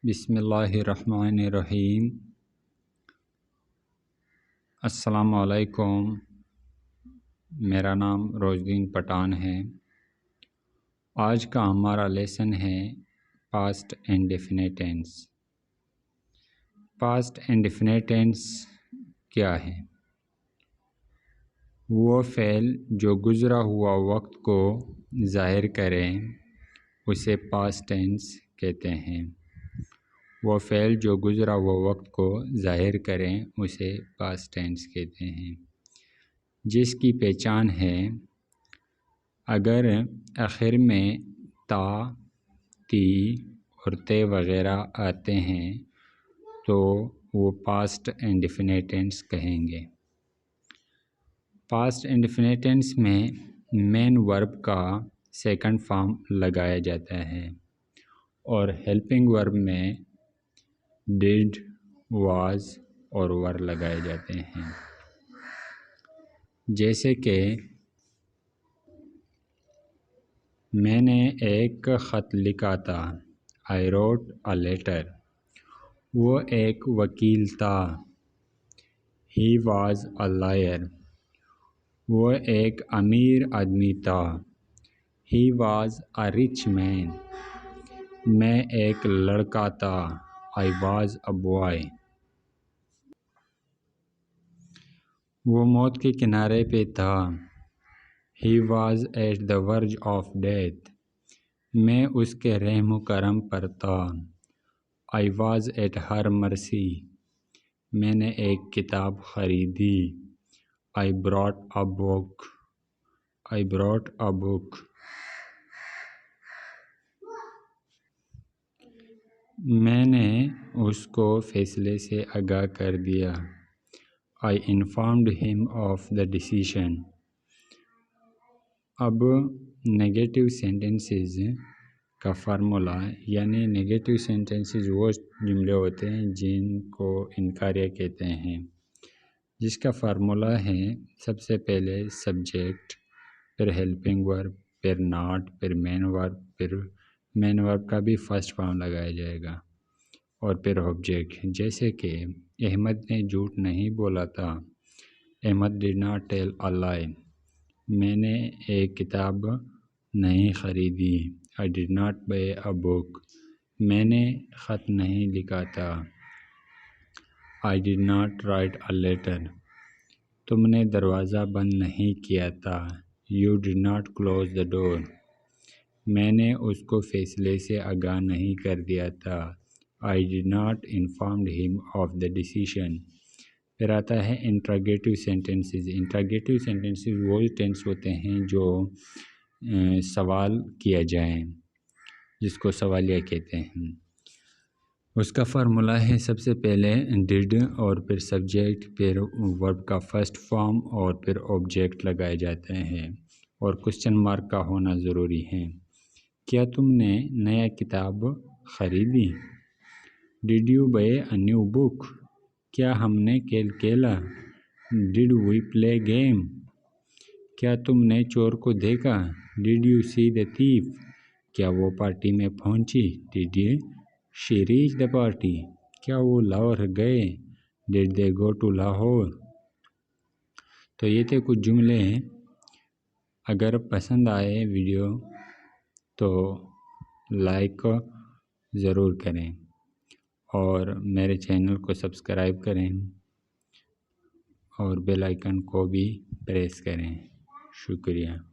بسم اللہ الرحمن الرحیم۔ السلام علیکم، میرا نام روزدین پٹھان ہے۔ آج کا ہمارا لیسن ہے past indefinite tense. Past indefinite tense کیا ہے؟ وہ فعل جو گزرا ہوا وقت کو ظاہر کریں اسے پاسٹ ٹینس کہتے ہیں۔ وہ فعل جو گزرا ہوا وقت کو ظاہر کریں اسے پاسٹ ٹینس کہتے ہیں، جس کی پہچان ہے اگر آخر میں تا، تی اور تے وغیرہ آتے ہیں تو وہ پاسٹ انڈیفینٹ ٹینس کہیں گے۔ پاسٹ انڈیفینٹ ٹینس میں مین ورب کا سیکنڈ فارم لگایا جاتا ہے اور ہیلپنگ ورب میں ڈیڈ، واز اور ور لگائے جاتے ہیں۔ جیسے کہ میں نے ایک خط لکھا تھا، I wrote a letter۔ وہ ایک وکیل تھا، He was a lawyer۔ وہ ایک امیر آدمی تھا، He was a rich man۔ میں ایک لڑکا تھا، I was a boy۔ وہ موت کے کنارے پہ تھا، He was at the verge of death۔ میں اس کے رحم و کرم پر تھا، I was at her mercy۔ میں نے ایک کتاب خریدی، I bought a book۔ میں نے اس کو فیصلے سے آگاہ کر دیا، I informed him of the decision۔ اب نیگیٹو سینٹنسز کا فارمولا، یعنی نیگیٹو سینٹنسز وہ جملے ہوتے ہیں جن کو انکاریہ کہتے ہیں، جس کا فارمولا ہے سب سے پہلے سبجیکٹ، پھر ہیلپنگ ورب، پھر ناٹ، پھر مین ورب، پھر مین ورب کا بھی فرسٹ فارم لگایا جائے گا اور پھر آبجیکٹ۔ جیسے کہ احمد نے جھوٹ نہیں بولا تھا، Ahmad did not tell a lie۔ میں نے ایک کتاب نہیں خریدی، I did not buy a book۔ میں نے خط نہیں لکھا تھا، I did not write a letter۔ تم نے دروازہ بند نہیں کیا تھا، You did not close the door۔ میں نے اس کو فیصلے سے آگاہ نہیں کر دیا تھا، I did not inform him of the decision۔ پھر آتا ہے انٹراگیٹو سینٹنسز۔ انٹراگیٹو سینٹنسز وہ ٹینس ہوتے ہیں جو سوال کیا جائیں، جس کو سوالیہ کہتے ہیں۔ اس کا فارمولا ہے سب سے پہلے ڈیڈ اور پھر سبجیکٹ، پھر ورب کا فرسٹ فارم اور پھر آبجیکٹ لگائے جاتے ہیں اور کوسچن مارک کا ہونا ضروری ہے۔ کیا تم نے نیا کتاب خریدی؟ Did you buy a new book؟ کیا ہم نے کھیل کھیلا؟ Did we play game؟ کیا تم نے چور کو دیکھا؟ Did you see the thief؟ کیا وہ پارٹی میں پہنچی؟ Did she reach the party؟ کیا وہ لاہور گئے؟ Did they go to Lahore؟ تو یہ تھے کچھ جملے ہیں۔ اگر پسند آئے ویڈیو تو لائک ضرور کریں اور میرے چینل کو سبسکرائب کریں اور بیل آئیکن کو بھی پریس کریں۔ شکریہ۔